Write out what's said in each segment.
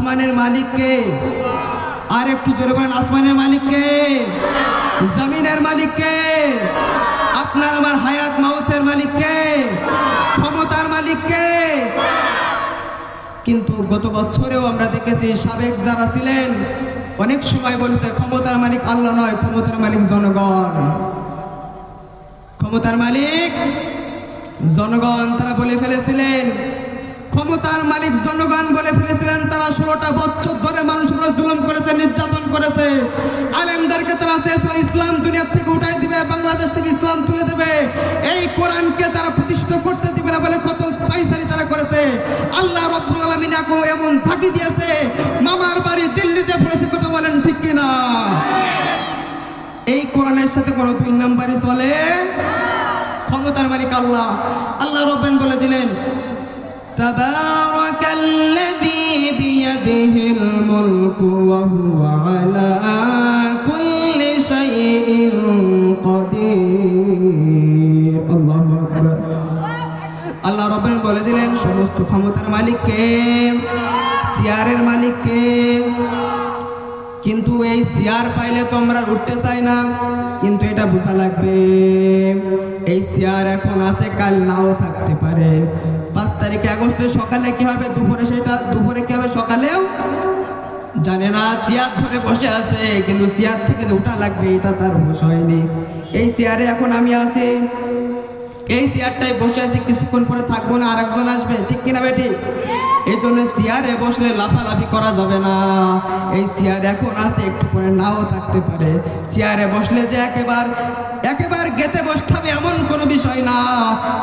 আসমানের মালিক কে? আর একটু জোরে বলেন, আসমানের মালিক কে? জমিনের মালিক কে? আপনার আমার হায়াত মাউতের মালিক কে? ক্ষমতার মালিক কে? কিন্তু গত বছরেও আমরা দেখেছি সাবেক যারা ছিলেন অনেক সময় বলছে ক্ষমতার মালিক আল্লাহ নয়, ক্ষমতার মালিক জনগণ। ক্ষমতার মালিক জনগণ তারা বলে ফেলেছিলেন, ক্ষমতার মালিক জনগণ বলে ফেলেছিলেন। তারা 16টা বছর ধরে মানুষের উপর জুলুম করেছে, নির্যাতন করেছে। আলেমদেরকে তারা চেয়েছিল ইসলাম দুনিয়া থেকে উঠাই দিবে, বাংলাদেশ থেকে ইসলাম তুলে দেবে, এই কোরআনকে তারা প্রতিষ্ঠিত করতে দিবে না বলে কত পাইসারি তারা করেছে। আল্লাহ রাব্বুল আলামিন এমন ফাঁকি দিয়েছে, মামার বাড়ি দিল্লিতে পড়েছে। কথা বলেন ঠিক কিনা? এই কোরআনের সাথে কোনো 2 নাম্বারই চলে? ক্ষমতার মালিক আল্লাহ। আল্লাহ রাব্বান বলে দিলেন, তাবারাকাল্লাযী বিয়াদিহিল মুলকু ওয়া হুয়া আলা কুল্লি শাইইন কাদির। আল্লাহু আকবার। আল্লাহ রাব্বান বলে দিলেন সমস্ত ক্ষমতার মালিক কে? চেয়ারের মালিক কে? কিন্তু এই চেয়ার পাইলে তো আমরা উঠতে চাই না, কিন্তু এটা বোঝা লাগবে এই চেয়ার এখন আছে, কাল নাও থাকতে পারে। 5 তারিখে আগস্টের সকালে কি হবে, দুপুরে সেটা দুপুরে কি হবে, সকালেও জানে না। চেয়ার ধরে বসে আছে, কিন্তু চেয়ার থেকে যে উঠা লাগবে এটা তার হুঁশ হয়নি। এই চেয়ারে এখন আমি আছি, এই চেয়ারটাই বসে আছি, কিছুক্ষণ পরে থাকবো না, আরেকজন আসবে, ঠিক কিনা বেটি? এই জন্য চেয়ারে বসলে লাফালাফি করা যাবে না। এই চেয়ার এখন আছে, একটু পরে নাও থাকতে পারে। চেয়ারে বসলে যে একেবারে গেতে বসতে হবে এমন কোনো বিষয় না।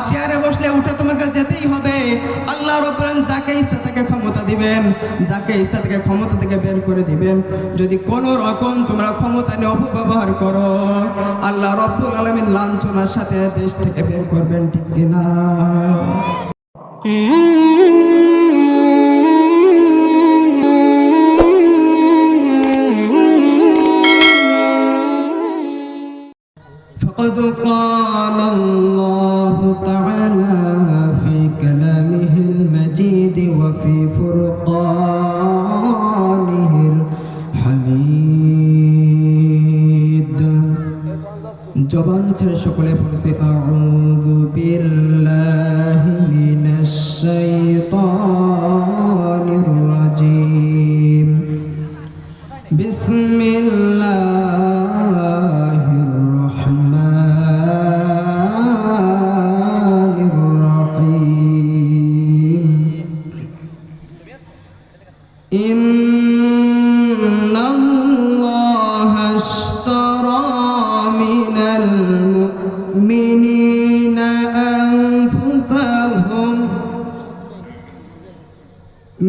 চেয়ারে বসলে উঠে তোমাকে যেতেই হবে। আল্লাহ রাব্বুল আলামিন যাকে ইচ্ছা তাকে ক্ষমতা দিবেন, যাকে ইচ্ছা তাকে ক্ষমতা থেকে বের করে দিবেন। যদি কোনো রকম তোমরা ক্ষমতা নিয়ে অপব্যবহার করো, আল্লাহ রাব্বুল আলামিন লাঞ্ছনার সাথে দেশ থেকে বের করবেন, ঠিক কিনা? فقد قال الله تعالى في كلامه المجيد وفي فرقانه الحميد। জবান ছেড়ে সকলে পড়ছি আউযু বিল্লাহি মিনাশ শাইতানির রাজিম। বিসমিল্লাহির রহমানির রহিম। ইন্নাল্লাহা আশতারা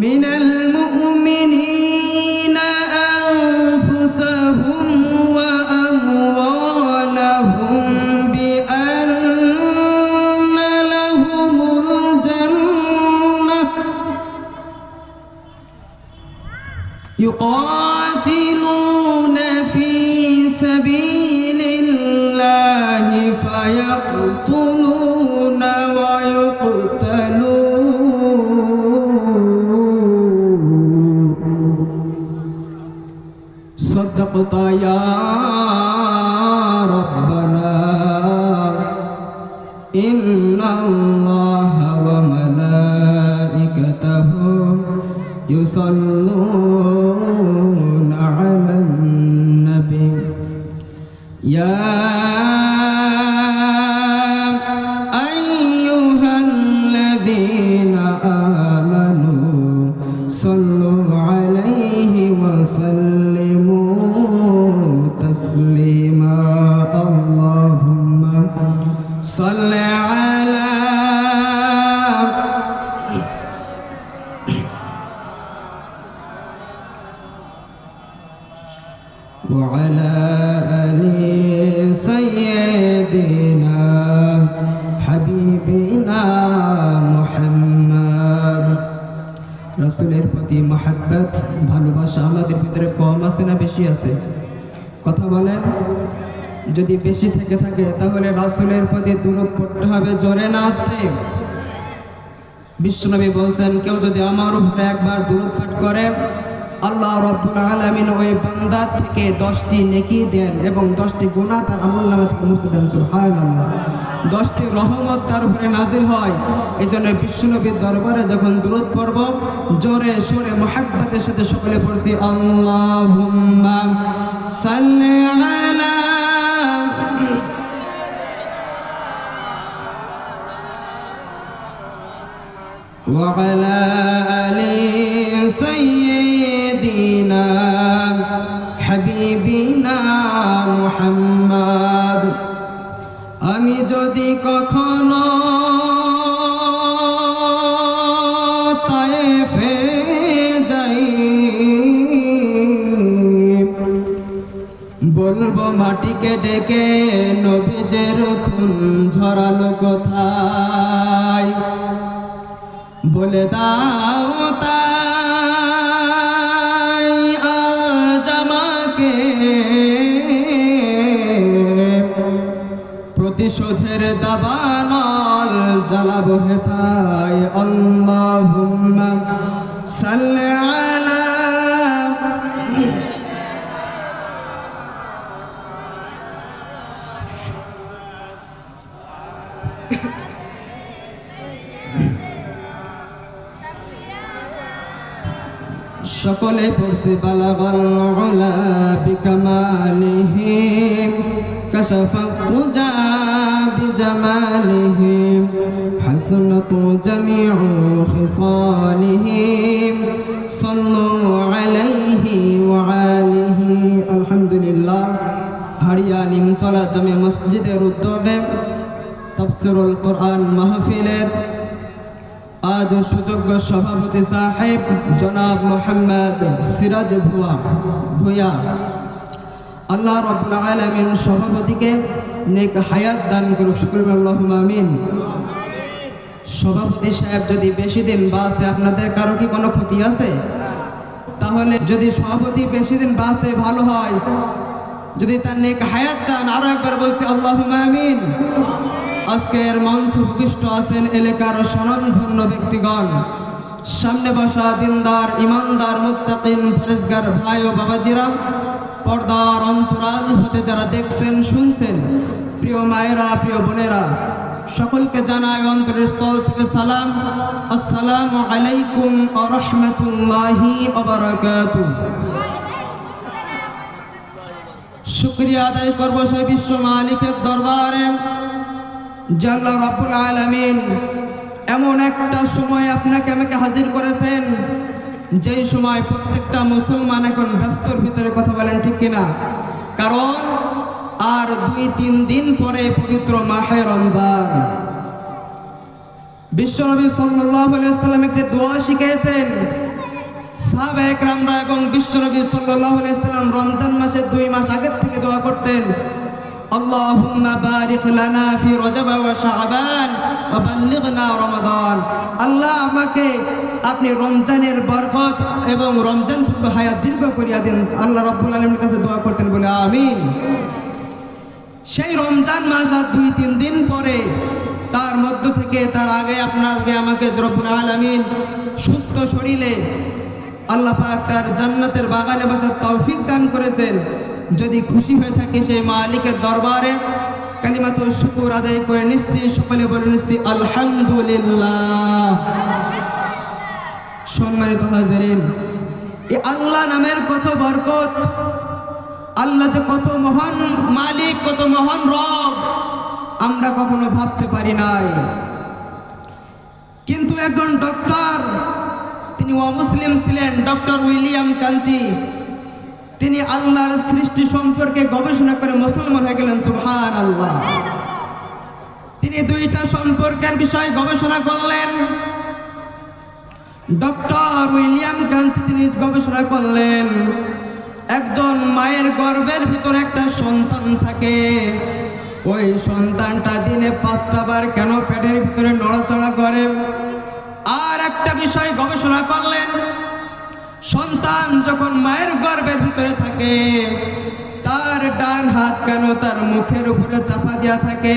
মিনাল মুমিনিনা আনফুসাহুম ওয়া আমওয়ালাহুম বিআন্না লাহুমুল জান্নাহ ইউকাতিলুনা ফি সাবিলিল্লাহি ফায়াকতুলুনা ওয়া ইউকতালুন। সাদাকতা ইয়া রাব্বানা। ইন্নাল্লাহা ওয়া মালাইকাতাহু يصلون على النبي يا أيها الذين آمنوا صلوا عليه وسلموا تسليما اللهم صل على وعلى آل سيدنا حبيبنا محمد। রাসূলের প্রতি মহব্বত ভালোবাসা আমাদের ভিতরে কম আছে না বেশি আছে? কথা বলেন। যদি বেশি থেকে থাকে তাহলে রাসূলের প্রতি দুরূদ পড়তে হবে, জোরে না আস্তে? বিশ্বনবী বলছেন, কেউ যদি আমার উপরে একবার দুরূদ পাঠ করে, আল্লাহ রাব্বুল আলামিন ওই বান্দা থেকে 10টি নেকি দেন এবং 10টি গুনাহ তার আমলনামা থেকে মুছে দেন। সুবহানাল্লাহ। 10টি রহমত তার উপরে নাজিল হয়। এজন্য বিশ্বনবীর দরবারে যখন দুরূদ পড়ব, জোরে সোরে মুহাব্বতের সাথে সকলে পড়ছি, আল্লাহুম্মা সাল্লি আলা وعلى آل سيدنا حبيبنا محمد। আমি যদি কখনো তায়েফে যাই, বলবো মাটিকে ডেকে নবীজের খুন ঝরালো কোথায়, বলে দাও তাই আজ আমাকে প্রতিশোধের দাবানল জ্বালাবো হেথায়। আল্লাহুম্মা সাল্লি আলা সকলে পড়ছে, বালাগাল উলা বিকামালিহি কাশাফাত তুজা বিজামালিহি হাসনাতু জামিউ খিসালিহি সাল্লু আলাইহি ওয়া আলিহি। আলহামদুলিল্লাহ। হাড়িয়া নিমতলা জামে মসজিদের উদ্যোগে তাফসীরুল কোরআন মাহফিলের আজ সুযোগ্য সভাপতি সাহেব জনাব মোহাম্মদ সিরাজ ভুঁইয়া, আল্লাহ রাব্বুল আলামিন সভাপতিকে নেক হায়াত দান করুক, শুকর আল্লাহুম্মা আমিন। সভাপতি সাহেব যদি বেশি দিন বাঁচে, আপনাদের কারো কি কোনো ক্ষতি আছে? তাহলে যদি সভাপতি বেশি দিন বাঁচে ভালো হয়, যদি তার নেক হায়াত চান আরো একবার বলছি আল্লাহুম্মা আমিন। আজকের মঞ্চ উপবিষ্ট আছেন এলাকার স্বনামধন্য ব্যক্তিগণ, সামনে বসা দিনদার ইমানদার মুত্তাকিন পরেজগার ভাই ও বাবাজিরা, পর্দার অন্তরাল হতে যারা দেখছেন শুনছেন, প্রিয় মায়েরা প্রিয় বোনেরা, সকলকে জানাই অন্তরের স্থল থেকে সালাম, আসসালামু আলাইকুম ওয়া রাহমাতুল্লাহি ওয়া বারাকাতুহু। শুকরিয়া আদায় করব সেই বিশ্ব মালিকের দরবারে, যে আল্লাহ রাব্বুল আলামিন এমন একটা সময় আপনাকে আমাকে হাজির করেছেন, যেই সময় প্রত্যেকটা মুসলমান এখন ব্যস্তর ভিতরে, কথা বলেন ঠিক কিনা? কারণ আর 2-3 দিন পরে পবিত্র মাহে রমজান। বিশ্বনবী সাল্লাল্লাহু আলাইহি ওয়াসাল্লাম একটি দোয়া শিখিয়েছেন সাহাবায়ে কেরামরা, এবং বিশ্বনবী সাল্লাল্লাহু আলাইহি ওয়াসাল্লাম রমজান মাসে 2 মাস আগে থেকে দোয়া করতেন, আল্লাহুম্মা বারিক লানা ফি রজব ওয়া শাবান ওয়া বাল্লিগনা রমাদান। আল্লাহ আমাকে আপনি রমজানের বরকত এবং রমজান পর্যন্ত হায়াত দীর্ঘ করিয়া দিন। আল্লাহ রাব্বুল আলামিনের কাছে দোয়া করতেন, বলে আমিন। সেই রমজান মাস আর 2-3 দিন পরে, তার মধ্য থেকে তার আগে আপনাকে আমাকে রব্বুল আলামিন সুস্থ শরীরে আল্লাহ পাক তার জান্নাতের বাগানে বসার তৌফিক দান করেছেন। যদি খুশি হয়ে থাকে সেই মালিকের দরবারে কালিমাতুল শুকর আদায় করে নিচ্ছি, সকলে বলে নিচ্ছি আলহামদুলিল্লাহ। সম্মানিত হাজিরিন, এই আল্লাহ নামের কত বরকত, আল্লাহ যে কত মহান মালিক, কত মহান রব, আমরা কখনো ভাবতে পারি নাই। কিন্তু একজন ডক্টর, তিনি অমুসলিম ছিলেন, ডক্টর উইলিয়াম কান্তি, তিনি আল্লাহর সৃষ্টি সম্পর্কে গবেষণা করে মুসলমান হয়ে গেলেন। সুবহানাল্লাহ। তিনি 2টা সম্পর্কের বিষয়ে গবেষণা করলেন। ডক্টর উইলিয়াম কান্তি তিনি গবেষণা করলেন, একজন মায়ের গর্ভের ভিতরে একটা সন্তান থাকে, ওই সন্তানটা দিনে 5টা বার কেন পেটের ভিতরে নড়াচড়া করে। আর একটা বিষয় গবেষণা করলেন, সন্তান যখন মায়ের গর্ভের ভিতরে থাকে, তার ডান হাত কেন তার মুখের উপরে চাপা দেওয়া থাকে।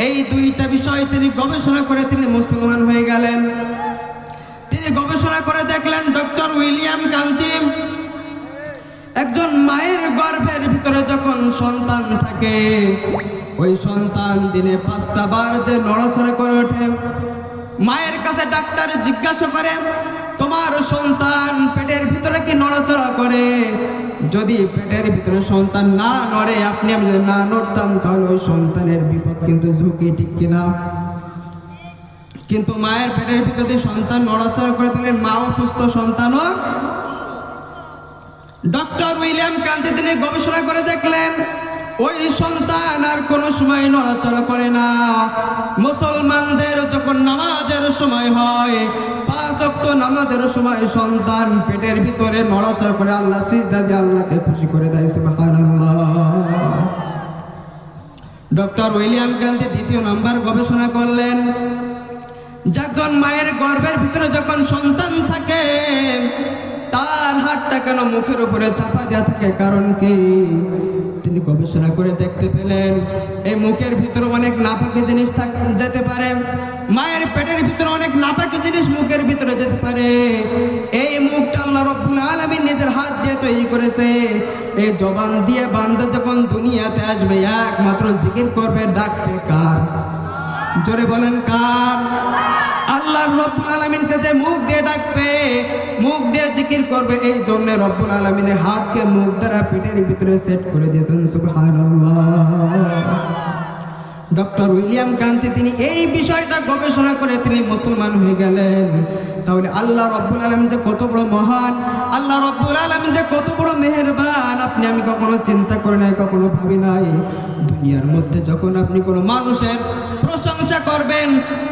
এই 2টা বিষয় তিনি গবেষণা করে তিনি মুসলমান হয়ে গেলেন। তিনি গবেষণা করে দেখলেন ডক্টর উইলিয়াম কান্তি একজন মায়ের গর্ভের ভিতরে যখন সন্তান থাকে ওই সন্তান দিনে 5টা বার যে নড়াচড়া করে ওঠে, মায়ের কাছে ডাক্তার জিজ্ঞাসা করে তোমার সন্তান পেটের ভিতরে কি নড়াচড়া করে? যদি পেটের ভিতরে সন্তান না নড়ে, আপনি আমি যদি না নড়তাম তাহলে ওই সন্তানের বিপদ কিন্তু ঝুঁকি, ঠিক কিনা? কিন্তু মায়ের পেটের ভিতরে সন্তান নড়াচড়া করে তাহলে মাও সুস্থ, সন্তানও। ডক্টর উইলিয়াম কান্তি তিনি গবেষণা করে দেখলেন ওই সন্তান আর কোনো সময় নড়াচড়া করে না। মুসলমানদের যখন নামাজের সময় হয়, 5 ওয়াক্ত নামাজের সময় সন্তান পেটের ভিতরে নড়াচড়া করে আল্লাহ সিজদা দিয়ে আল্লাহকে খুশি করে দেয়, সুবহানাল্লাহ। ডক্টর উইলিয়াম কান্তি 2য় নাম্বার গবেষণা করলেন যখন মায়ের গর্ভের ভিতরে যখন সন্তান থাকে তার হাতটা কেন মুখের উপরে চাপা দেওয়া থাকে, কারণ কি? তিনি গবেষণা করে দেখতে পেলেন এই মুখের ভিতরে অনেক নাপাকি জিনিস যেতে পারে, মায়ের পেটের ভিতরে অনেক নাপাকি জিনিস মুখের ভিতরে যেতে পারে। এই মুখটা আল্লাহ রাব্বুল আলামিন নিজের হাত দিয়ে তৈরি করেছে। এই জবান দিয়ে বান্দা যখন দুনিয়াতে আসবে একমাত্র জিকির করবে, ডাকবে কার? জোরে বলেন কার? আল্লাহ রাব্বুল আলামিনকে যে মুখ দিয়ে ডাকবে, মুখ দিয়ে জিকির করবে, এই জন্য রব্বুল আলামিনের হাতকে মুখ দ্বারা পেটের ভিতরে সেট করে দিয়েছেন, সুবহানাল্লাহ। ডক্টর উইলিয়াম কান্তি তিনি এই বিষয়টা গবেষণা করে তিনি মুসলমান হয়ে গেলেন। তাহলে আল্লাহ রাব্বুল আলামিন যে কত বড় মহান, আল্লাহ রাব্বুল আলামিন যে কত বড় মেহেরবান, আপনি আমি কখনো চিন্তা করে নাই, কখনো ভাবি নাই। দুনিয়ার মধ্যে যখন আপনি কোনো মানুষের প্রশংসা করবেন,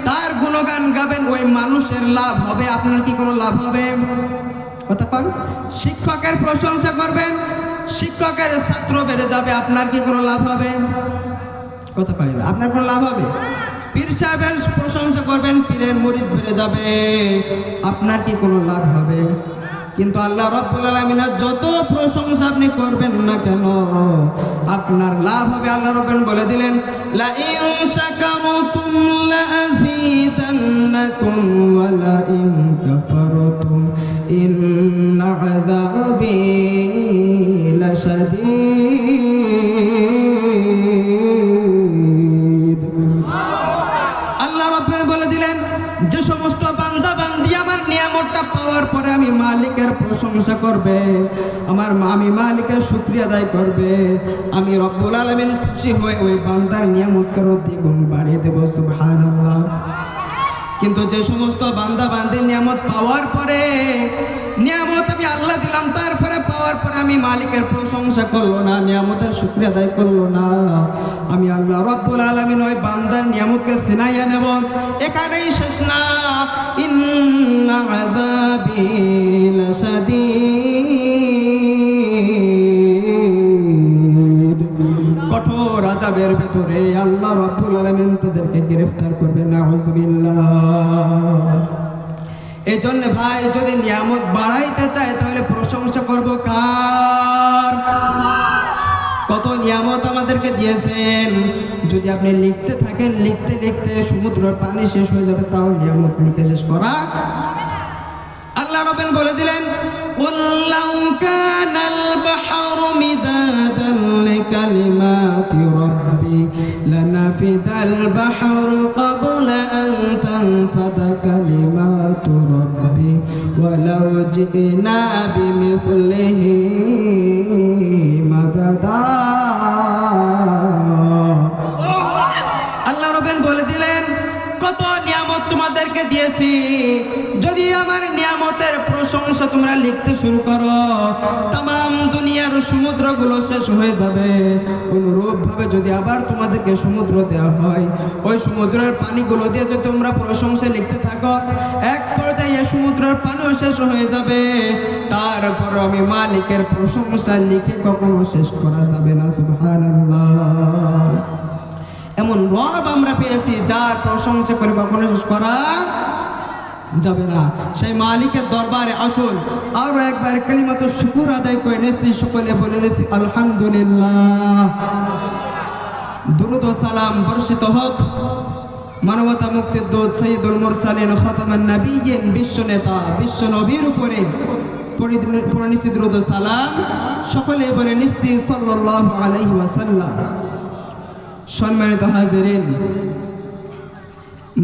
তার গুণগান গাবেন, ওই মানুষের লাভ হবে, আপনার কি কোনো লাভ হবে? কথা বল। শিক্ষকের প্রশংসা করবেন, শিক্ষকের ছাত্র বেড়ে যাবে, আপনার কি কোনো লাভ হবে? কথা পারি না, আপনার কোনো লাভ হবে? পীর সাহেবের প্রশংসা করবেন, পীরের মুরিদ বেড়ে যাবে, আপনার কি কোনো লাভ হবে? কিন্তু আল্লাহ রাব্বুল আলামিনের যত প্রশংসা আপনি করবেন না কেন, আপনার লাভ হবে। আল্লাহ রাব্বুল বলে দিলেন লা ইন শাকারতুম লা আযীদান্নাকুম ওয়া লা ইন কাফারতুম ইন্না আযাবি লাশাদীদ। আল্লাহ রাব্বুল বলে দিলেন যে সমস্ত বান্দা বান্দি আমার নিয়ামতটা পাওয়ার পরে আমি মালিকের প্রশংসা করবে, আমি মালিকের শুকরিয়া আদায় করবে, আমি রব্বুল আলামিন খুশি হয়ে ওই বান্দার নিয়ামতকে দ্বিগুণ বাড়িয়ে দেব, সুবহানাল্লাহ। কিন্তু যে সমস্ত বান্দা বান্দির নিয়ামত পাওয়ার পরে, নিয়ামত আমি আল্লাহ দিলাম, তারপরে পাওয়ার পরে আমি মালিকের প্রশংসা করলো না, নিয়ামতের শুকরিয়া আদায় করলো না, আমি আল্লাহ রাব্বুল আলামিন ওই বান্দার নিয়ামতকে ছিনাইয়া নেব। এখানেই শেষ না, ইন্না আযাবি লাশাদীদ। কঠোর আযাবের ভিতরে আল্লাহ রাব্বুল আলামিন তাদেরকে গ্রেফতার করবে, নাউযুবিল্লাহ। এই জন্য ভাই, যদি নিয়ামত বাড়াইতে চায় তাহলে প্রশংসা করব কার? কত নিয়ামত আমাদেরকে দিয়েছেন। যদি আপনি লিখতে থাকেন, লিখতে লিখতে সমুদ্রের পানি শেষ হয়ে যাবে, তাও নিয়ামত লিখে শেষ করা। আল্লাহ রাব্বুল বলে দিলেন কুল লাউ কানাল বাহরু মিদাদান লিকালিমাতি রাব্বি লানাফিদাল বাহরু ক্বাবলা আন তানফাদা কালিমাতু রাব্বি ওয়ালাউ জিনা বিমিসলিহি মাদাদা। আল্লাহ রাব্বুল বলে দিলেন কত নিয়ামত তোমাদেরকে দিয়েছি, যদি আমার নিয়ামতের প্রশংসা তোমরা লিখতে শুরু করো, তাম দুনিয়ার সমুদ্রগুলো শেষ হয়ে যাবে। অনুরূপ ভাবে যদি আবার তোমাদেরকে সমুদ্র দেওয়া হয়, ওই সমুদ্রের পানিগুলো দিয়ে যদি তোমরা প্রশংসা লিখতে থাকো, এক পর্যায়ে সমুদ্রের পানিও শেষ হয়ে যাবে, তারপর আমি মালিকের প্রশংসা লিখে কখনো শেষ করা যাবে না, সুবহানাল্লাহ। এমন রব আমরা পেয়েছি যার প্রশংসা করে কখনো শেষ করা যাবে না। সেই মালিকের দরবারে আসুন, আরো একবার কালিমাতু শুকর আদায় করে নিচ্ছি, সকলে বলে নিচ্ছি আলহামদুলিল্লাহ। দুরূদ ও সালাম বর্ষিত হোক মানবতা মুক্তির দূত সাইয়্যিদুল মুরসালিন খাতামান নবিয়্যিন বিশ্ব নেতা বিশ্ব নবীর উপরে পরিনিশ্চিত দরুদ ও সালাম সকলে বলে নিশ্চিত সাল্লাল্লাহু আলাইহি ওয়াসাল্লাম। সম্মানিত হাজিরিন,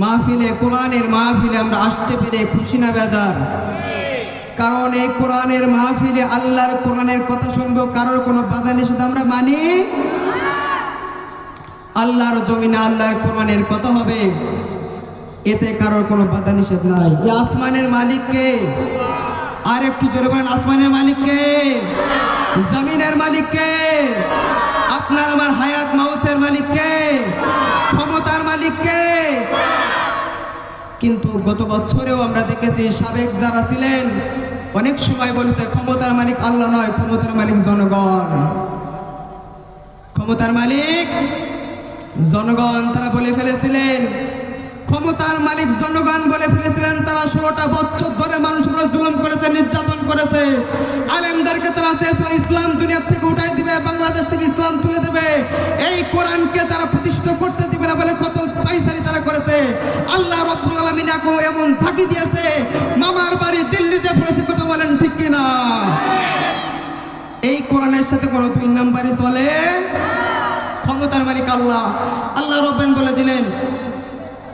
মাহফিলে কোরআনের মাহফিলে আমরা আসতে পেরে খুশি না বেজার? কারণ এই কোরআনের মাহফিলে আল্লাহর কোরআনের কথা শুনবো, কারোর কোনো বাধা নিষেধ আমরা মানি। আল্লাহর জমিনে আল্লাহর কোরআনের কথা হবে, এতে কারোর কোনো বাধা নিষেধ নাই। এই আসমানের মালিক কে? আর একটু জোরে বলেন, আসমানের মালিক কে? জমিনের মালিক কে? আপনার আমার হায়াত মাউতের মালিক কে? ক্ষমতার মালিক কে? কিন্তু গত বছরেও আমরা দেখেছি সাবেক যারা ছিলেন অনেক সময় বলেছে ক্ষমতার মালিক আল্লাহ নয়, ক্ষমতার মালিক জনগণ। ক্ষমতার মালিক জনগণ তারা বলে ফেলেছিলেন, ক্ষমতার মালিক জনগণ বলে ফেলেছিলেন। তারা 16টা বছর ধরে মানুষের উপর জুলুম করেছে, নির্যাতন করেছে। আলেমদেরকে তারা চেয়েছিল ইসলাম দুনিয়া থেকে উঠাই দিবে, বাংলাদেশ থেকে ইসলাম তুলে দেবে, এই কোরআনকে তারা প্রতিষ্ঠিত করতে দিবে না বলে কত পাইসারি তারা করেছে। আল্লাহ রাব্বুল আলামিন এমন ঝাঁকি দিয়েছে, মামার বাড়ি দিল্লিতে পড়েছে। কথা বলেন ঠিক কিনা? এই কোরআনের সাথে কোনো 2 নাম্বারই চলে? ক্ষমতার মালিক আল্লাহ। আল্লাহ রাব্বুল বলে দিলেন,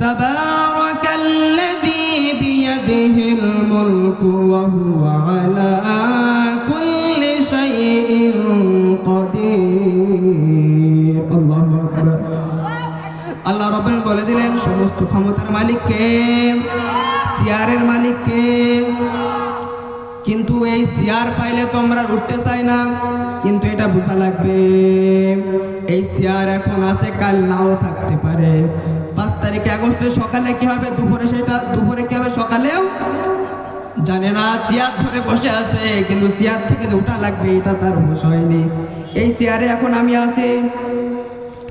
তাবারাকাল্লাযী বিয়াদিহিল মুলকু ওয়া হুয়া আলা কুল্লি শাইইন কাদির। আল্লাহু আকবার। আল্লাহ রাব্বুল বলে দিলেন, সমস্ত ক্ষমতার মালিক কে? চেয়ারের মালিক কে? কিন্তু এই চেয়ার পাইলে তো আমরা উঠতে চাই না, কিন্তু এটা বোঝা লাগবে এই চেয়ার এখন আছে, কাল নাও থাকতে পারে। 5 তারিখে আগস্টের সকালে কি হবে, দুপুরে সেটা দুপুরে কি হবে, সকালেও জানে না। চেয়ার ধরে বসে আছে, কিন্তু চেয়ার থেকে যে উঠা লাগবে এটা তার হুঁশ হয়নি। এই চেয়ারে এখন আমি আছি,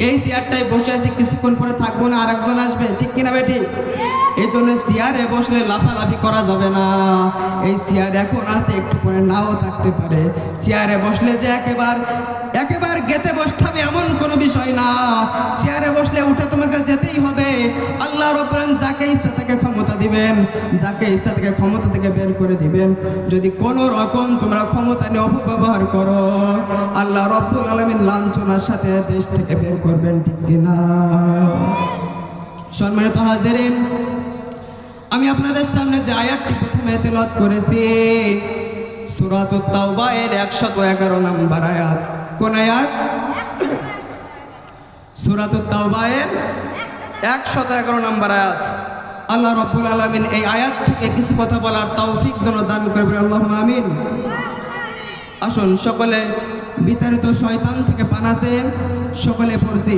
এই চেয়ারটাই বসে আছি, কিছুক্ষণ পরে থাকবো না, আরেকজন আসবে, ঠিক কিনা বেটি? এই জন্য চেয়ারে বসলে লাফালাফি করা যাবে না। এই চেয়ার এখন আছে, একটু পরে নাও থাকতে পারে। চেয়ারে বসলে যে একেবার গেতে বসতে হবে এমন কোনো বিষয় না। চেয়ারে বসলে উঠে তোমাকে যেতেই হবে। আল্লাহ রাব্বুল আলামিন যাকে ইচ্ছা তাকে ক্ষমতা দিবেন, যাকে ইচ্ছা তাকে ক্ষমতা থেকে বের করে দিবেন। যদি কোনো রকম তোমরা ক্ষমতা নিয়ে অপব্যবহার করো, আল্লাহ রাব্বুল আলামিন লাঞ্ছনার সাথে দেশ থেকে বের করবেন, ঠিক কিনা? সম্মানিত হাজিরিন, আমি আপনাদের সামনে যে আয়াতটি প্রথমে তেলাওয়াত করেছি সূরাতুত তাওবা এর 111 নম্বর আয়াত। কোন আয়াত? সূরাতুত তাওবা এর 111 নম্বর আয়াত। আল্লাহ রাব্বুল আলামিন এই আয়াত থেকে কিছু কথা বলার তৌফিক যেন দান করবেন, আল্লাহুম্মা আমিন। আসুন সকলে বিতাড়িত শয়তান থেকে পানাসে সকলে পড়ছি।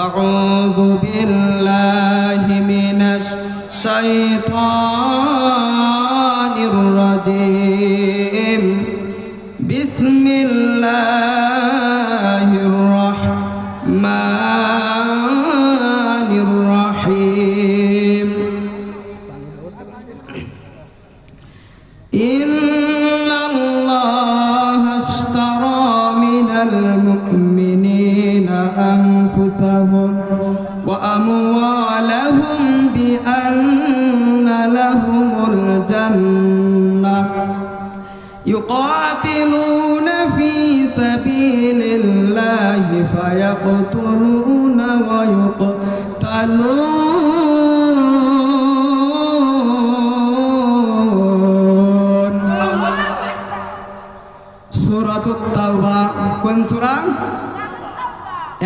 আউযু বিল্লাহি মিনাশ শাইতানির রাজিম। বিসমিল্লাহির রাহমানির রাহিম। ইন্নাল্লাহা আশতারা মিনাল মুমিনিনা আনফুসাহুম ওয়া আমওয়ালাহুম বিআন্না লাহুমুল জান্নাহ يقاتلون في سبيل الله فيقتلون ويقتلون। সূরাতুত তাওবা কোন সূরা?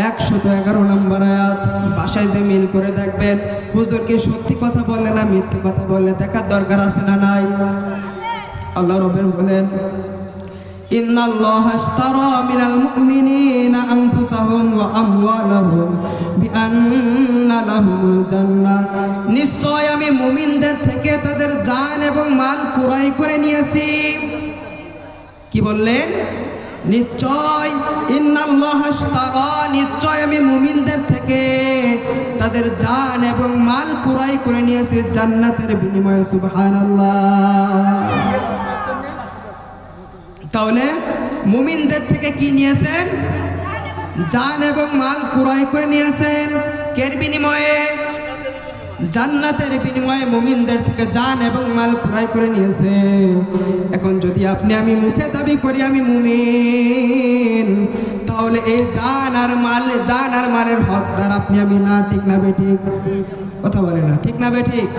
111 নম্বর আয়াত। ভাষায় যে মিল করে দেখবেন, হুজুর কি সত্যি কথা বললে না মিথ্যে কথা বললে দেখার দরকার আছে না নাই? আল্লাহ রাব্বুল বলেন, ইন্নাল্লাহা আশতারা মিনাল মুমিনিনা আনফুসাহুম ওয়া আমওয়ালাহুম বিআন্না লাহুমুল জান্নাহ। নিশ্চয় আমি মুমিনদের থেকে তাদের জান এবং মাল ক্রয় করে নিয়েছি। কি বললেন? নিশ্চয়, ইন্নাল্লাহা আশতারা, নিশ্চয় আমি মুমিনদের থেকে তাদের জান এবং মাল ক্রয় করে নিয়েছি জান্নাতের বিনিময়ে। সুবহানাল্লাহ। তাহলে মুমিনদের থেকে কি নিয়েছেন? জান এবং মাল ক্রয় করে নিয়েছেন। কের বিনিময়ে? জান্নাতের বিনিময়ে মুমিনদের থেকে জান এবং মাল ক্রয় করে নিয়েছে। এখন যদি আপনি আমি মুখে দাবি করি আমি মুমিন, তাহলে এই জান আর মালের হকদার আপনি আমি না, ঠিক না বেঠিক? কথা বলে না, ঠিক না বেঠিক?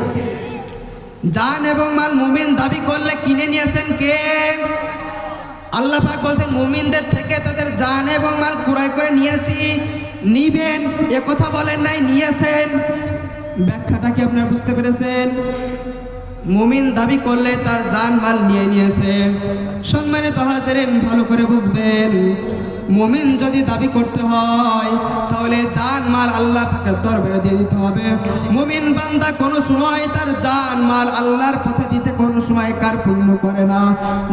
জান এবং মাল মুমিন দাবি করলে কিনে নিয়েছেন কে? আল্লাহ পাক বলছেন মুমিনদের থেকে তাদের জান এবং মাল ক্রয় করে নিয়েছি, নিবেন এ কথা বলেন নাই, নিয়েছেন। ব্যাখ্যাটা কি আপনারা বুঝতে পেরেছেন? মুমিন দাবি করলে তার জান মাল নিয়ে নিয়েছে। সম্মানিত হাজিরিন, ভালো করে বুঝবেন, মুমিন যদি দাবি করতে হয় তাহলে জান মাল আল্লাহ পাকের দরবারে দিয়ে দিতে হবে। মুমিন বান্দা কোনো সময় তার জান মাল আল্লাহর পথে দিতে কোনো সময় কার্পণ্য করে না।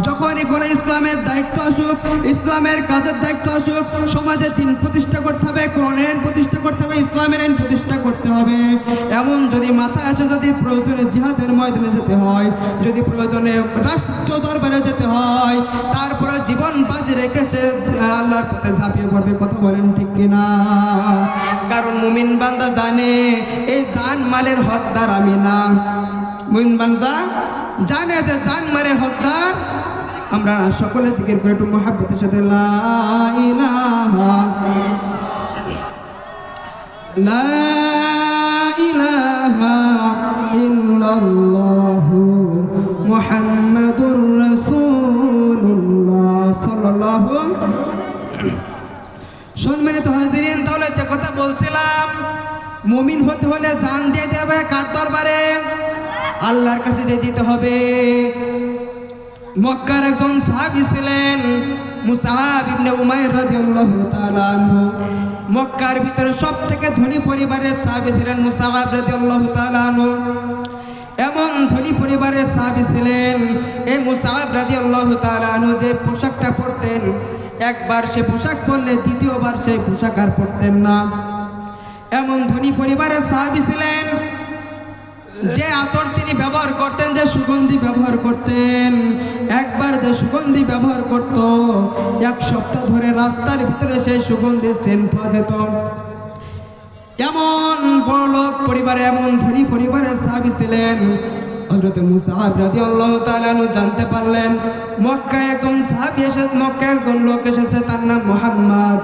যখনই কোনো ইসলামের দায়িত্ব আসুক, ইসলামের কাজের দায়িত্ব আসুক, সমাজে দিন প্রতিষ্ঠা করতে হবে, কোরআনের আইন প্রতিষ্ঠা করতে হবে, ইসলামের আইন প্রতিষ্ঠা করতে হবে, এমন যদি মাথায় আসে, যদি প্রয়োজনে জিহাদের ময়দানে যেতে হয়, যদি প্রয়োজনে রাষ্ট্র দরবারে যেতে হয়, তারপরে জীবন বাজি রেখে সে আল্লাহর পথে ঝাঁপিয়ে পড়বে। কথা বলেন ঠিক কিনা? কারণ মুমিন বান্দা জানে এই জান মালের হকদার আমি না। মুমিন বান্দা জানে যে জান মালের হকদার আমরা। সকলে জিকির করে একটু মুহাব্বতের সাথে লা ইলাহা ইল্লাল্লাহু মুহাম্মাদুর রাসূলুল্লাহ সাল্লাল্লাহু। সম্মানিত হাজিরিন, তাহলে যে কথা বলছিলাম, মুমিন হতে হলে জান দিয়ে দিতে হবে কার দরবারে? আল্লাহর কাছে দিয়ে দিতে হবে। মক্কার একজন সাহাবী ছিলেন মুসআব ইবনে উমাইর রাদিয়াল্লাহু তাআলা আনহু। মক্কার ভিতরে সবথেকে ধনী পরিবারের সাহাবী ছিলেন মুসআব রাদিয়াল্লাহু তাআলা আনহু। এমন ধনী পরিবারের সাহাবী ছিলেন এই মুসআব রাদিয়াল্লাহু তাআলা আনহু, যে পোশাকটা পরতেন, একবার সে পোশাক পরলে দ্বিতীয়বার সেই পোশাক আর পরতেন না। এমন ধনী পরিবারের সাহাবী ছিলেন, যে আতর তিনি ব্যবহার করতেন, যে সুগন্ধি ব্যবহার করতেন, একবার যে সুগন্ধি ব্যবহার করত, এক সপ্তাহ ধরে রাস্তার ভিতরে সেই সুগন্ধির সেন্ট পাওয়া যেত। এমন বড়লোক পরিবারে, এমন ধনী পরিবারের সাহাবী ছিলেন। হযরত মুসআব রাদিয়াল্লাহু তাআলা আনহু জানতে পারলেন মক্কায় একজন সাহাবী এসেছে, মক্কায় একজন লোক এসেছে, তার নাম মুহাম্মদ।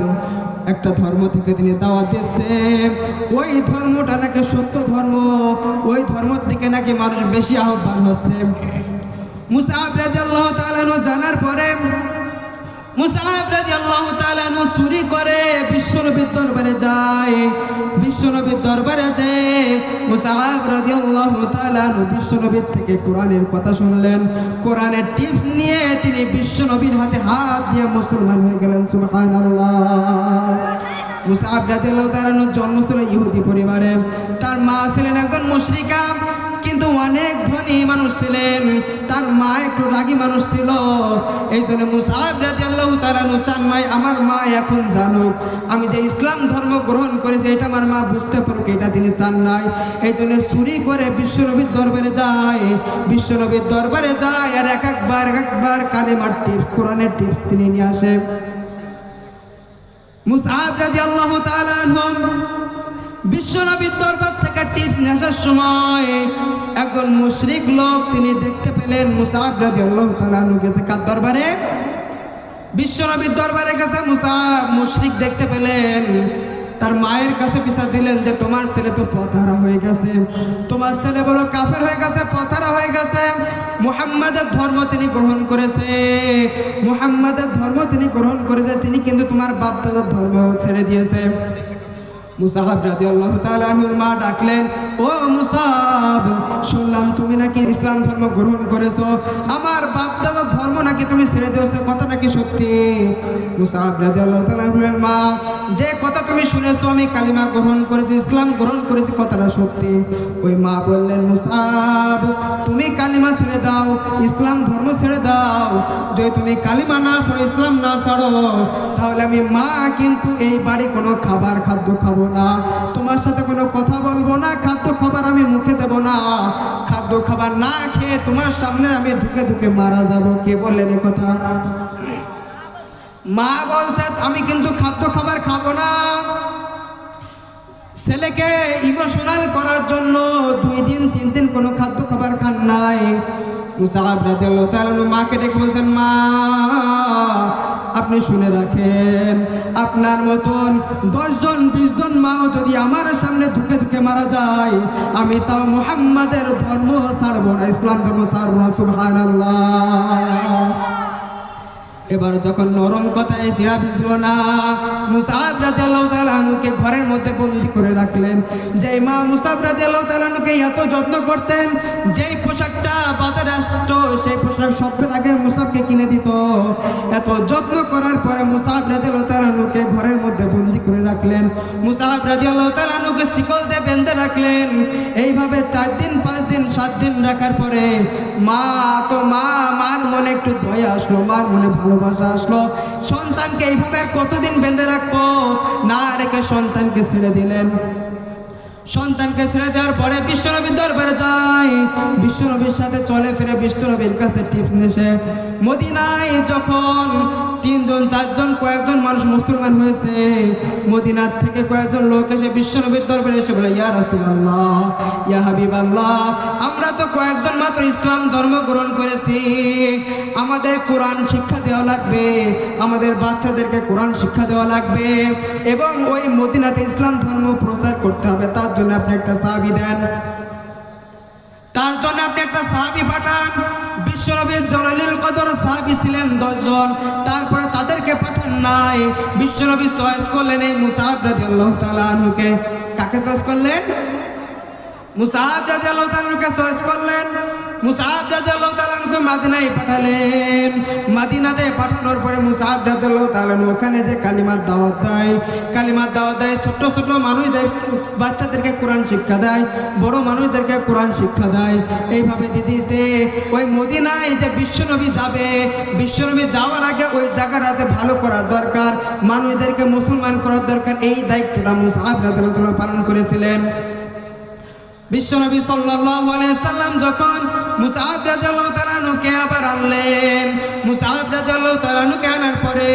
একটা ধর্ম থেকে তিনি দাওয়াত দিচ্ছে, ওই ধর্মটা নাকি সত্য ধর্ম, ওই ধর্ম থেকে নাকি মানুষ বেশি আহ্বান হচ্ছে। মুসআব রাদিয়াল্লাহু তাআলা আনহু জানার পরে মুসআব রাদিয়াল্লাহু তাআলা আনহু চুরি করে বিশ্বনবীর দরবারে যায়। বিশ্বনবীর দরবারে যায় মুসআব রাদিয়াল্লাহু তাআলা আনহু বিশ্বনবীর থেকে কোরআনের কথা শুনলেন। কোরআনের টিপস নিয়ে তিনি বিশ্বনবীর হাতে হাত দিয়ে মুসলমান হয়ে গেলেন। সুবহানাল্লাহ। মুসআব রাদিয়াল্লাহু তাআলা আনহু জন্ম ছিল ইহুদি পরিবারে। তার মা ছিলেন একজন মুশরিকা, কিন্তু অনেক ধনী মানুষ ছিলেন। তার মা একটু রাগী মানুষ ছিল। এই জন্য মুসআব রাদিয়াল্লাহু তাআলা আনহু চান নাই আমার মা এখন জানুক আমি যে ইসলাম ধর্ম গ্রহণ করেছি, এটা আমার মা বুঝতে পারুক, এটা তিনি চান নাই। এই জন্য চুরি করে বিশ্বনবীর দরবারে যায়। বিশ্বনবীর দরবারে যায় আর এক একবার কালেমার টিপস, কোরআনের টিপস তিনি নিয়ে আসে। মুসআব রাদিয়াল্লাহু তাআলা আনহু বিশ্বনবীর দরবার থেকে টিপস নিয়ে আসার সময় একজন মুশরিক লোক তিনি দেখতে পেলেন মুসআব রাদিয়াল্লাহু তাআলা আনহু গেছে কার দরবারে? বিশ্বনবীর দরবারে গেছে। মুসআব মুশরিক দেখতে পেলেন, তার মায়ের কাছে বিচার দিলেন যে তোমার ছেলে তো পথহারা হয়ে গেছে, তোমার ছেলে বড় কাফের হয়ে গেছে, পথহারা হয়ে গেছে। মুহাম্মাদের ধর্ম তিনি গ্রহণ করেছে, মুহাম্মাদের ধর্ম তিনি গ্রহণ করেছে, তিনি কিন্তু তোমার বাপ দাদার ধর্ম ছেড়ে দিয়েছে। মুসআব রাদিয়াল্লাহু তাআলা আনহুর মা ডাকলেন, ও মুসআব, শুনলাম তুমি নাকি ইসলাম ধর্ম গ্রহণ করেছো, আমার বাপ দাদার ধর্ম নাকি তুমি ছেড়ে দিয়েছো, কথা নাকি সত্যি? মুসআব রাদিয়াল্লাহু তাআলা বললেন, মা, যে কথা তুমি শুনেছো আমি কালিমা গ্রহণ করেছি, ইসলাম গ্রহণ করেছি, কথাটা সত্যি? ওই মা বললেন, মুসআব, তুমি কালিমা ছেড়ে দাও, ইসলাম ধর্ম ছেড়ে দাও। যদি তুমি কালিমা না ছাড়ো, ইসলাম না ছাড়ো, তাহলে আমি মা কিন্তু এই বাড়ি কোনো খাদ্য খাবো না, তোমার সাথে কোনো কথা বলবো না, খাদ্য খাবার আমি মুখে দেব না, খাদ্য খাবার না খেয়ে তোমার সামনে আমি ধুকে ধুকে মারা যাব। কে বললেন এ কথা? মা বলছে আমি কিন্তু খাদ্য খাবার খাবো না। ছেলেকে ইমোশনাল করার জন্য 2 দিন 3 দিন কোনো খাদ্য খাবার খান নাই। মুসাআব রাদিয়াল্লাহু তাআলা মাকে ডেকে বলছেন, মা আপনি শুনে রাখেন, আপনার মতন 10 জন 20 জন মাও যদি আমার সামনে ধুকে ধুকে মারা যায়, আমি তাও মুহাম্মাদের ধর্ম ছাড়বো না, ইসলাম ধর্ম ছাড়বো না। সুবহানাল্লাহ। এবার যখন নরম কথায় চিড়া ভিজল না, মুসাআব রাদিয়াল্লাহু তাআলা আনহুকে ঘরের মধ্যে বন্দী করে রাখলেন। যেই মা মুসাআব রাদিয়াল্লাহু তাআলা আনহুকে এত যত্ন করতেন, যেই পোশাকটা বাজারে আসতো সেই পোশাক সবের আগে মুসাআবকে কিনে দিত, এত যত্ন করার পরে মুসাআব রাদিয়াল্লাহু তাআলা আনহুকে ঘরের মধ্যে বন্দী করে রাখলেন। মুসাআব রাদিয়াল্লাহু তাআলা আনহুকে শিকল দিয়ে বেঁধে রাখলেন। এইভাবে 4 দিন 5 দিন 7 দিন রাখার পরে মার মনে একটু দয়া আসলো, মার মনে ভালোবাসা আসলো। সন্তানকে এইভাবে আর কতদিন বেঁধে রাখবো, না রেখে সন্তানকে ছেড়ে দিলেন। সন্তানকে ছেড়ে দেওয়ার পরে বিশ্বনবীর দরবারে যায়, বিশ্বনবীর সাথে চলে ফিরে বিশ্বনবীর কাছে টিপস নেশে। মদিনায় যখন 3 জন 4 জন কয়েকজন মানুষ মুসলমান হয়েছে, মদিনার থেকে কয়েকজন লোক এসে বিশ্বনবীর দরবারে এসে বলে, ইয়া রাসূলুল্লাহ, ইয়া হাবিবাল্লাহ, আমরা তো কয়েকজন মাত্র ইসলাম ধর্ম গ্রহণ করেছি, আমাদের কোরআন শিক্ষা দেওয়া লাগবে, আমাদের বাচ্চাদেরকে কোরআন শিক্ষা দেওয়া লাগবে এবং ওই মদিনাতে ইসলাম ধর্ম প্রচার করতে হবে। তার জন্য আপনি একটা সাহাবী দেন, তার জন্য আপনি একটা সাহাবী পাঠান। বিশ্বনবীর জলালুল কদর সাহাবী ছিলেন 10 জন, তারপরে তাদেরকে পাঠান নাই। বিশ্বনবী চয়েস করলেন এই মুসাআব রাদিয়াল্লাহু তাআলা আনহুকে। কাকে চয়েস করলেন? মুসাআব রাদিয়াল্লাহু তাআলা আনহুকে চয়েস করলেন। মুসাআব রাদিয়াল্লাহু তাআলা আনহুকে মদিনায় পাঠালেন। মদিনাতে পাঠানোর পরে মুসাআব রাদিয়াল্লাহু তাআলা আনহু ওখানে যে কালিমার দাওয়াত দেয়, ছোট ছোট মানুষদের বাচ্চাদেরকে কোরআন শিক্ষা দেয়, বড় মানুষদেরকে কোরআন শিক্ষা দেয়। এইভাবে দিতে ওই মদিনায় যে বিশ্বনবী যাবে, বিশ্বনবী যাওয়ার আগে ওই জায়গাটাতে ভালো করার দরকার, মানুষদেরকে মুসলমান করার দরকার। এই দায়িত্বটা মুসাআব রাদিয়াল্লাহু তাআলা পালন করেছিলেন। বিশ্বনবী সাল্লাল্লাহু আলাইহি সাল্লাম যখন মুসাআব রাদিয়াল্লাহু তাআলা আনহুকে আবার আনলেন, মুসাআব রাদিয়াল্লাহু তাআলা আনহুকে আনার পরে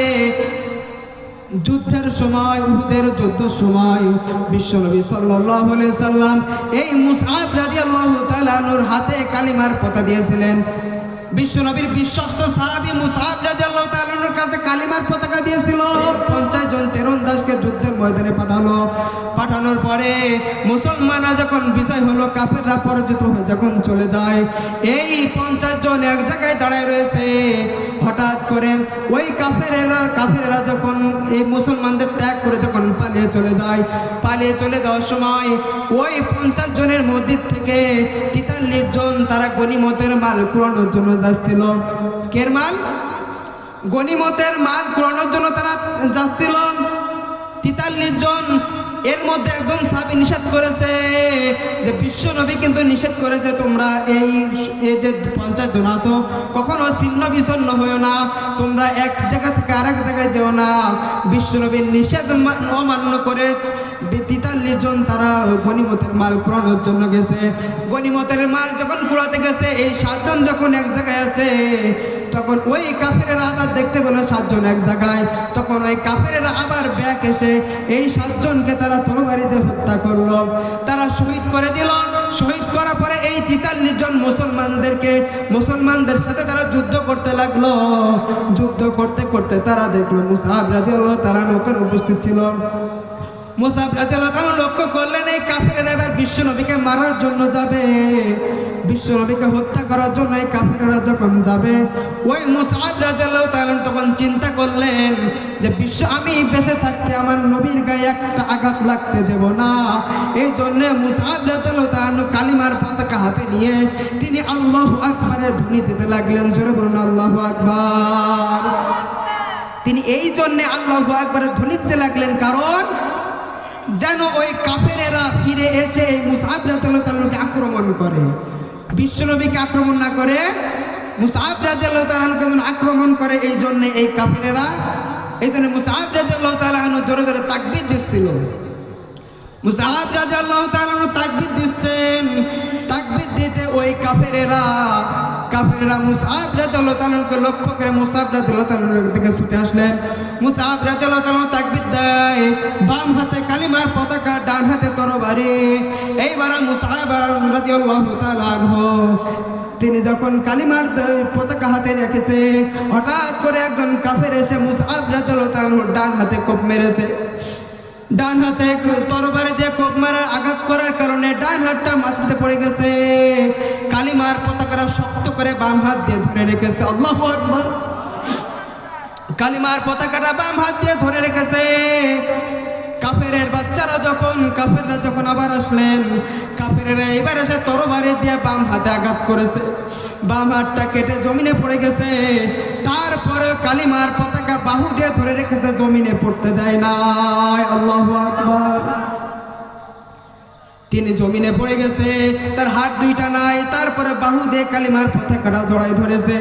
যুদ্ধের সময়, উহুদের যুদ্ধের সময় বিশ্বনবী সাল্লাল্লাহু আলাইহি সাল্লাম এই মুসাআব রাদিয়াল্লাহু তাআলা আনহুর হাতে কালিমার পতা দিয়েছিলেন। বিশ্বনবীর বিশ্বস্ত সাহাবী মুসাআব রাদিয়াল্লাহু তাআলা আনহুর কাছে কালিমার পতাকা দিয়েছিল। 50 জন তীরন্দাজকে যুদ্ধের ময়দানে পাঠানোর পরে মুসলমানরা যখন বিজয় হলো, কাফেররা পরাজিত হয়ে যখন চলে যায়, এই 50 জন এক জায়গায় দাঁড়ায় রয়েছে। হঠাৎ করে ওই কাফেরেরা যখন এই মুসলমানদের ত্যাগ করে যখন পালিয়ে চলে যাওয়ার সময় ওই 50 জনের মধ্যে থেকে 43 জন তারা গনিমতের মাল কুড়ানোর জন্য যাচ্ছিল। কের মাল? গনিমতের মাল কুড়ানোর জন্য তারা যাচ্ছিল 43 জন। এর মধ্যে একজন সাহাবী নিষেধ করেছে, যে বিশ্বনবী কিন্তু নিষেধ করেছে তোমরা এই যে 50 জন আছো, কখনো ছিন্ন বিচ্ছিন্ন হয়েও না, তোমরা এক জায়গা থেকে আরেক জায়গায় যেও না। বিশ্বনবীর নিষেধ অমান্য করে 43 জন তারা গনিমতের মাল কুড়ানোর জন্য গেছে। গনিমতের মাল যখন কুড়াতে গেছে, এই 7 জন যখন এক জায়গায় আছে, তখন ওই কাফেরেরা আবার দেখতে পেল 7 জন এক জায়গায়। তখন ওই কাফেরেরা আবার ব্যাক এসে এই 7 জনকে তারা তরবারিতে হত্যা করলো, তারা শহীদ করে দিল। শহীদ করার পরে এই 43 জন মুসলমানদের সাথে তারা যুদ্ধ করতে লাগলো। যুদ্ধ করতে করতে তারা দেখলো মুসাআব রাদিয়াল্লাহু তাআলা ওখানে উপস্থিত ছিল। মুসাআব রাদিয়াল্লাহু তাআলা লক্ষ্য করলেন এই কাফেরেরা এবার বিশ্বনবীকে মারার জন্য যাবে, বিশ্বনবীকে হত্যা করার জন্য এই কাফেরেরা যখন যাবে, ওই মুসাআব রাদিয়াল্লাহু তাআলা তখন চিন্তা করলেন যে আমি বেঁচে থাকতে আমার নবীর গায়ে একটা আঘাত লাগতে দেব না। এই জন্য মুসাআব রাদিয়াল্লাহু তাআলা কালিমার পতাকা হাতে নিয়ে তিনি আল্লাহু আকবারের ধ্বনি দিতে লাগলেন। জোরে বলুন আল্লাহু আকবার। তিনি এই জন্য আল্লাহু আকবারের ধ্বনি দিতে লাগলেন কারণ যেন ওই কাফেরেরা ফিরে এসে এই মুসাআব রাদিয়াল্লাহু তাআলাকে আক্রমণ করে, বিশ্বনবীকে আক্রমণ না করে মুসাআব রাদিয়াল্লাহু তাআলাকে যেন আক্রমণ করে। এই জন্য এই কাফেরেরা, এই জন্য মুসাআব রাদিয়াল্লাহু তাআলা জোরে জোরে তাকবীর দিচ্ছিল। মুসাআব রাদিয়াল্লাহু তাআলা তাকবীর দিচ্ছেন। তাকবীর দিতে ওই কাফেররা মুসআব রাদিয়াল্লাহু তাআলাকে লক্ষ্য করে মুসআব রাদিয়াল্লাহু তাআলার দিকে ছুটে আসলেন। মুসআব রাদিয়াল্লাহু তাআলা তাকবীর দেয়, বাম হাতে কালিমার পতাকা, ডান হাতে তরবারি। এইবার মুসআব রাদিয়াল্লাহু তাআলা আনহু তিনি যখন কালিমার পতাকা হাতে রেখেছে, হঠাৎ করে একজন কাফের এসে মুসআব রাদিয়াল্লাহু তাআলার ডান হাতে কোপ মেরেছে। ডান হাতে তরবারি দিয়ে কোপ মারা আঘাত করার কারণে ডান হাতটা মাটিতে পড়ে গেছে। কালিমার পতাকাটা শক্ত করে বাম হাত দিয়ে ধরে রেখেছে। আল্লাহু আকবার। কালিমার পতাকাটা বাম হাত দিয়ে ধরে রেখেছে। কাফেররা যখন আবার আসলেন, কাফেররা এবার এসে তরবারি দিয়ে বাম হাতে আঘাত করেছে। বাম হাতটা কেটে জমিনে পড়ে গেছে। তারপরে কালিমার পতাকা বাহু দিয়ে ধরে রেখেছে, জমিনে পড়তে দেয় নাই। আল্লাহু আকবার। তিনি জমিনে পড়ে গেছে, তার হাত দুইটা নাই, তারপরে বাহু দিয়ে কালিমার পতাকাটা জড়াই ধরেছে।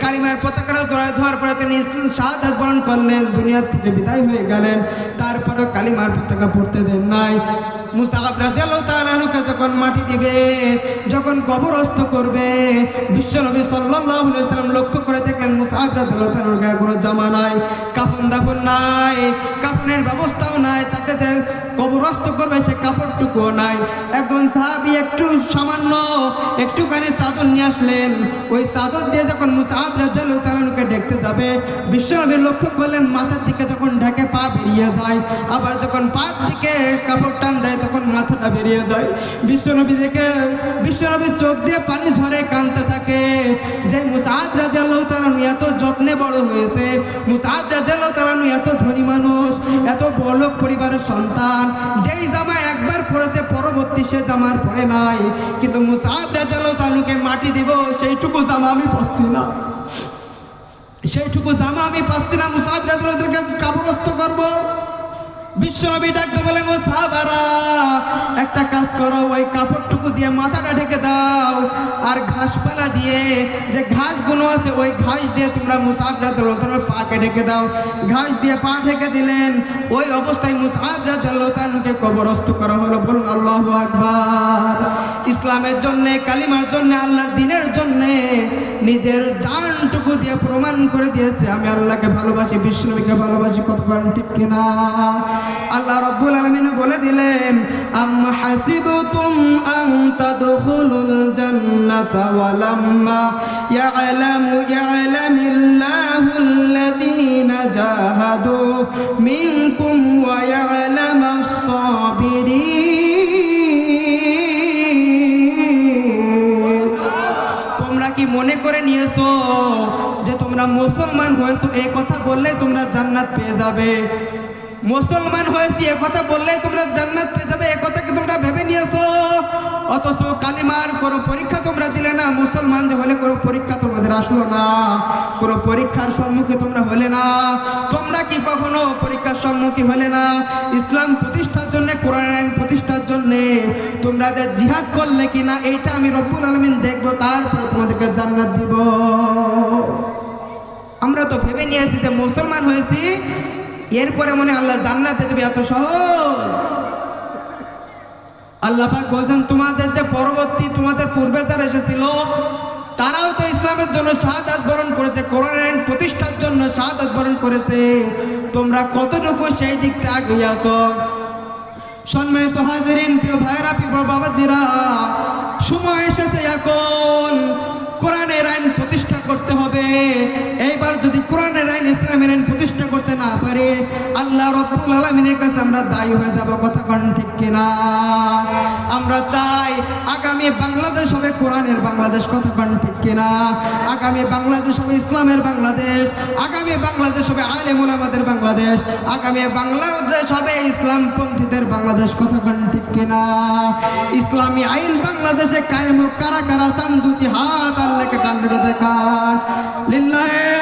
কালিমার পতাকাটা জড়াই ধরার পরে তিনি শাহাদাত বরণ করলেন, দুনিয়া থেকে বিদায় হয়ে গেলেন। তারপরে কালিমার পতাকা পড়তে দেন নাই। মুসআব রাদিয়াল্লাহু তাআলা আনহুকে যখন মাটি দিবে, যখন কবরস্থ করবে, বিশ্বনবী সাল্লাল্লাহু আলাইহি ওয়াসাল্লাম লক্ষ্য করে দেখলেন মুসআব রাদিয়াল্লাহু তাআলার গায়ে কোনো জামা নাই, কাফন দাফন নাই, কাফনের ব্যবস্থাও নাই। তাকে যে কবরস্থ করবে সে কাপড়টুকুও নাই। একজন সাহাবী সামান্য একটুখানি চাদর নিয়ে আসলেন। ওই চাদর দিয়ে যখন মুসআব রাদিয়াল্লাহু তাআলা আনহুকে দেখতে যাবে, বিশ্বনবী লক্ষ্য করলেন মাথার দিকে যখন ঢাকে পা বেরিয়ে যায়, আবার যখন পা দিকে কাপড় টান দেয় তখন মাথাটা বেরিয়ে যায়। বিশ্বনবী চোখ দিয়ে পানি ঝরে কাঁদতে থাকে যে মুসআব রাদিয়াল্লাহু তাআলা এত যত্নে বড় হয়েছে, মুসআব রাদিয়াল্লাহু তাআলা এত ধনী মানুষ, এত বড় পরিবারের সন্তান, যেই জামা একবার পরেছে পরবর্তী সে জামার পরে নাই, কিন্তু মুসআব রাদিয়াল্লাহু তাআলাকে মাটি দিব সেইটুকু জামা আমি পাচ্ছি না, সেইটুকু জামা আমি পাচ্ছি না। মুসআব রাদিয়াল্লাহু তাআলাকে কবরস্থ করব। বিশ্বনবী ডাকতে বলেন, ও সাহাবারা, একটা কাজ করো, ওই কাপড়টুকু দিয়ে মাথাটা ঢেকে দাও, আর ঘাসপালা দিয়ে যে ঘাসগুলো আছে ওই ঘাস দিয়ে তোমরা মুসআব রাদিয়াল্লাহু তাআলার পাকে ঢেকে দাও। ঘাস দিয়ে পা ঢেকে দিলেন। ওই অবস্থায় মুসআব রাদিয়াল্লাহু তাআলাকে কবরস্থ করা হলো। বলুন আল্লাহু আকবার। ইসলামের জন্য, কালিমার জন্য, আল্লাহর দ্বীনের জন্য নিজের জানটুকু দিয়ে প্রমাণ করে দিয়েছে আমি আল্লাহকে ভালোবাসি, বিশ্বনবীকে ভালোবাসি। কত করেন ঠিক কিনা? আল্লাহ রাব্বুল আলামিন বলে দিলেন, আম হাসিবতুম আন তাদখুলুল জান্নাতা ওয়া লাম্মা ইয়া'লামিল্লাহুল্লাযীনা জাহাদু মিনকুম ওয়া ইয়া'লামাস সাবিরিন। তোমরা কি মনে করে নিয়েছো যে তোমরা মুসলমান হয়েছো এই কথা বললে তোমরা জান্নাত পেয়ে যাবে? মুসলমান হয়েছি এ কথা বললে তোমরা জান্নাত পেয়ে যাবে, এ কথা কি তোমরা ভেবে নিয়েছো? অথচ কালিমার কোনো পরীক্ষা তোমরা দিলে না, মুসলমান যে হলে কোনো পরীক্ষা তোমাদের আসলো না, কোনো পরীক্ষার সম্মুখে তোমরা হলে না। তোমরা কি কখনো পরীক্ষার সম্মুখীন হলে না? ইসলাম প্রতিষ্ঠার জন্য, কোরআন আইন প্রতিষ্ঠার জন্য তোমরা যে জিহাদ করলে কিনা এইটা আমি রব্বুল আলামিন দেখবো, তারপরে তোমাদেরকে জান্নাত দিব। আমরা তো ভেবে নিয়েছি যে মুসলমান হয়েছি এরপরে মনে আল্লাহ জান্নাত দেবে, এত সহজ। আল্লাহ পাক বলছেন, তোমাদের যে পরবর্তী, তোমাদের পূর্বে যারা এসেছিল তারাও তো ইসলামের জন্য শাহাদাত বরণ করেছে, কোরআন আইন প্রতিষ্ঠার জন্য শাহাদাত বরণ করেছে। তোমরা কতটুকু সেই দিকটা এগিয়ে আছো? সম্মানিত হাজিরিন, প্রিয় ভাইরা, প্রিয় বাবাজিরা, সময় এসেছে এখন কোরআনের আইন প্রতিষ্ঠা করতে হবে। এইবার যদি কোরআনের আইন, ইসলামের আইন প্রতিষ্ঠা করতে না পারে, আল্লাহ রাব্বুল আলামিনের কাছে আমরা দায়ী হয়ে যাব। কথা কোন ঠিক কিনা? আমরা চাই আগামী বাংলাদেশ হবে কোরআনের বাংলাদেশ। কথা কোন ঠিক কিনা? আগামী বাংলাদেশ হবে ইসলামের বাংলাদেশ, আগামী বাংলাদেশ হবে আলেম ওলামাদের বাংলাদেশ, আগামী বাংলাদেশ হবে ইসলামপন্থীদের বাংলাদেশ। কথা কোন ঠিক কিনা? ইসলামী আইন বাংলাদেশে কায়েম কারা কারা চান? দুটি হাত আল্লাহকে টান দেখান। লিল্লাহি